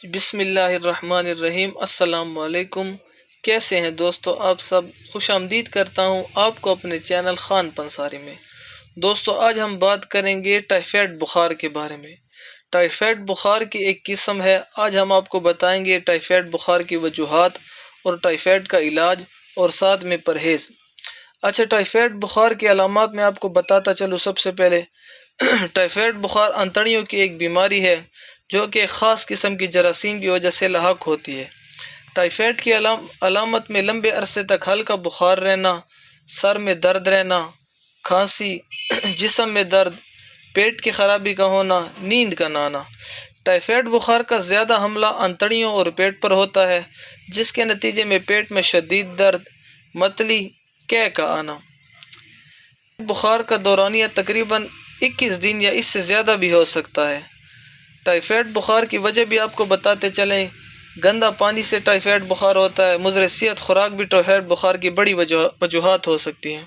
بسم اللہ الرحمن الرحیم۔ السلام علیکم، کیسے ہیں دوستو؟ آپ سب خوش آمدید کرتا ہوں آپ کو اپنے چینل خان پنساری میں۔ دوستو آج ہم بات کریں گے ٹائیفائڈ بخار کے بارے میں۔ ٹائیفائڈ بخار کی ایک قسم ہے۔ آج ہم آپ کو بتائیں گے ٹائیفائڈ بخار کی وجوہات اور ٹائیفائڈ کا علاج اور ساتھ میں پرہیز۔ اچھا، ٹائیفائڈ بخار کی علامات میں آپ کو بتاتا چلوں۔ سب سے پہلے ٹائیفائڈ بخار انتڑیوں کی ایک بیماری ہے جو کہ ایک خاص قسم کی جراثیم کی وجہ سے لاحق ہوتی ہے۔ ٹائیفائڈ کی علامت میں لمبے عرصے تک ہلکا بخار رہنا، سر میں درد رہنا، کھانسی، جسم میں درد، پیٹ کی خرابی کا ہونا، نیند کا نہ آنا۔ ٹائیفائڈ بخار کا زیادہ حملہ انتڑیوں اور پیٹ پر ہوتا ہے، جس کے نتیجے میں پیٹ میں شدید درد، متلی، قے کا آنا۔ بخار کا دورانیہ تقریباً 21 دن یا اس سے زیادہ بھی ہو سکتا ہے۔ ٹائیفائڈ بخار کی وجہ بھی آپ کو بتاتے چلیں۔ گندا پانی سے ٹائیفائڈ بخار ہوتا ہے۔ مضر صحت خوراک بھی ٹائیفائڈ بخار کی بڑی وجوہات ہو سکتی ہیں۔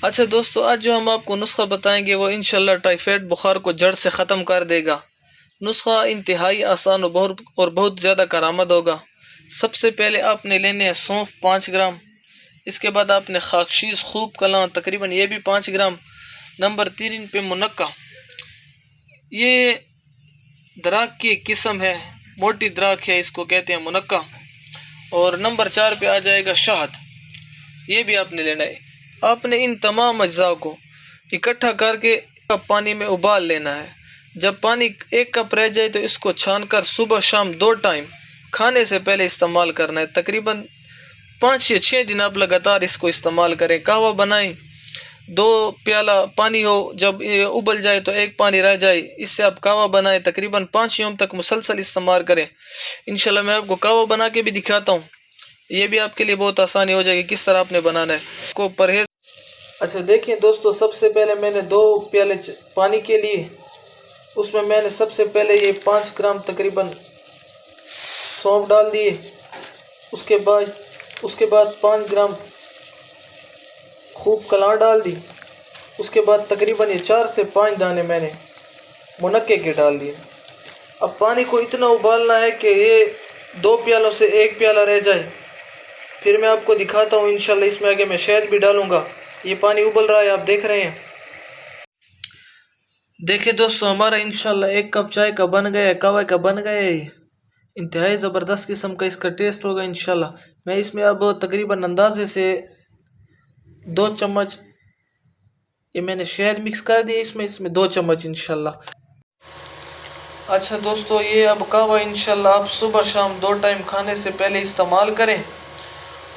اچھا دوستو، آج جو ہم آپ کو نسخہ بتائیں گے وہ انشاءاللہ ٹائیفائڈ بخار کو جڑ سے ختم کر دے گا۔ نسخہ انتہائی آسان اور بہت زیادہ کارآمد ہوگا۔ سب سے پہلے آپ نے لینے ہیں سونف 5 گرام۔ اس کے بعد آپ نے خاکشیر خوب کلاں تقریباً یہ بھی 5 گرام۔ نمبر 3 پہ منقع، یہ دراک کی ایک قسم ہے، موٹی دراک ہے، اس کو کہتے ہیں منقع۔ اور نمبر 4 پہ آ جائے گا شہد، یہ بھی آپ نے لینا ہے۔ آپ نے ان تمام اجزاء کو اکٹھا کر کے کپ پانی میں ابال لینا ہے۔ جب پانی 1 کپ رہ جائے تو اس کو چھان کر صبح شام 2 ٹائم کھانے سے پہلے استعمال کرنا ہے۔ تقریباً 5 یا 6 دن آپ لگاتار اس کو استعمال کریں۔ قہوہ بنائیں، 2 پیالہ پانی ہو، جب یہ ابل جائے تو 1 پانی رہ جائے، اس سے آپ قہوہ بنائیں۔ تقریباً 5 یوم تک مسلسل استعمال کریں۔ انشاءاللہ میں آپ کو قہوہ بنا کے بھی دکھاتا ہوں، یہ بھی آپ کے لیے بہت آسانی ہو جائے گی کس طرح آپ نے بنانا ہے کو پرہیز۔ اچھا دیکھیں دوستو، سب سے پہلے میں نے 2 پیالے پانی کے لیے، اس میں میں نے سب سے پہلے یہ 5 گرام تقریباً سونف ڈال دیے۔ اس کے بعد 5 گرام خوب کلاں ڈال دی۔ اس کے بعد تقریباً یہ 4 سے 5 دانے میں نے منقع کے ڈال دیے۔ اب پانی کو اتنا ابالنا ہے کہ یہ 2 پیالوں سے 1 پیالہ رہ جائے۔ پھر میں آپ کو دکھاتا ہوں انشاءاللہ، اس میں آگے میں شہد بھی ڈالوں گا۔ یہ پانی ابل رہا ہے، آپ دیکھ رہے ہیں۔ دیکھیں دوستو، ہمارا انشاءاللہ 1 کپ چائے کا بن گیا ہے، قہوہ کا بن گیا ہے۔ انتہائی زبردست قسم کا اس کا ٹیسٹ ہوگا انشاءاللہ۔ میں اس میں اب تقریباً اندازے سے 2 چمچ یہ میں نے شہد مکس کر دیا، اس میں 2 چمچ انشاءاللہ۔ اچھا دوستو، یہ اب قہوہ انشاءاللہ آپ صبح شام 2 ٹائم کھانے سے پہلے استعمال کریں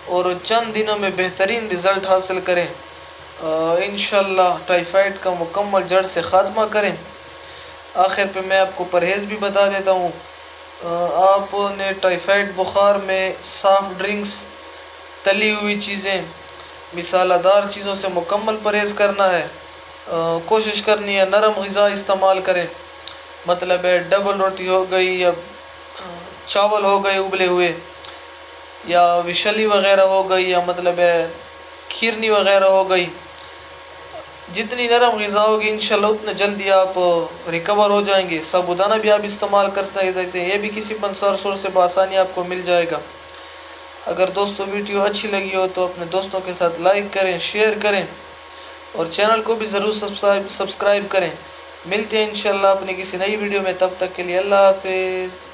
اور چند دنوں میں بہترین رزلٹ حاصل کریں۔ انشاءاللہ ٹائیفائڈ کا مکمل جڑ سے خاتمہ کریں۔ آخر پہ میں آپ کو پرہیز بھی بتا دیتا ہوں۔ آپ نے ٹائیفائڈ بخار میں سافٹ ڈرنکس، تلی ہوئی چیزیں، مسالہ دار چیزوں سے مکمل پرہیز کرنا ہے۔ کوشش کرنی ہے نرم غذا استعمال کریں، مطلب ہے ڈبل روٹی ہو گئی یا چاول ہو گئے ابلے ہوئے، یا وشلی وغیرہ ہو گئی، یا مطلب ہے کھیرنی وغیرہ ہو گئی۔ جتنی نرم غذا ہوگی انشاءاللہ اتنا جلدی آپ ریکور ہو جائیں گے۔ سابودانہ بھی آپ استعمال کر سکتے ہیں، یہ بھی کسی سورس سے بآسانی آپ کو مل جائے گا۔ اگر دوستو ویڈیو اچھی لگی ہو تو اپنے دوستوں کے ساتھ لائک کریں، شیئر کریں اور چینل کو بھی ضرور سبسکرائب کریں۔ ملتے ہیں انشاءاللہ اپنی کسی نئی ویڈیو میں، تب تک کے لیے اللہ حافظ۔